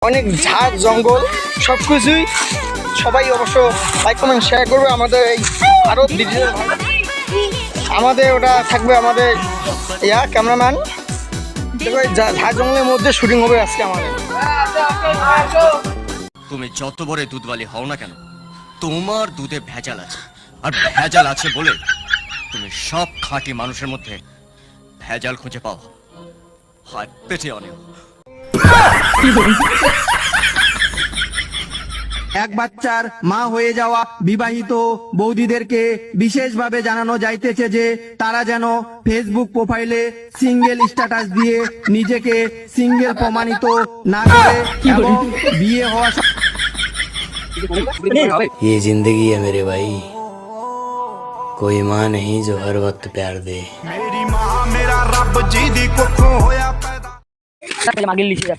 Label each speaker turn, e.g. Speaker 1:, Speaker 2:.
Speaker 1: অনেক ঝাড় জঙ্গল সব কিছুই সবাই অবশ্য লাইক কমেন্ট শেয়ার করবে। আমাদের এই ভারত ডিজিটাল আমাদের ওটা থাকবে আমাদের ক্যামেরাম্যান। ঝাড় জঙ্গলের মধ্যে শুটিং হবে আজকে আমাদের।
Speaker 2: তুমি যত বড় দুধওয়ালি হও না কেন, তোমার দুধে ভেজাল আছে, আর ভেজাল আছে বলে তুমি সব খাঁটি মানুষের মধ্যে ভেজাল খুঁজে পাও। হাত পেটে অনেক
Speaker 3: এক বাচ্চার মা হয়ে যাওয়া বিবাহিত বৌদিদেরকে বিশেষভাবে জানানো যাইতেছে যে তারা যেন ফেসবুক প্রোফাইলে সিঙ্গেল স্ট্যাটাস দিয়ে নিজেকে সিঙ্গেল প্রমাণিত না করে এবং বিয়ে হওয়া
Speaker 4: ये जिंदगी है मेरे भाई, कोई माँ नहीं जो हर वक्त प्यार दे।
Speaker 3: मेरी माँ मेरा रब जी दी कुखों होया पैदा।
Speaker 5: मांगे लीजिए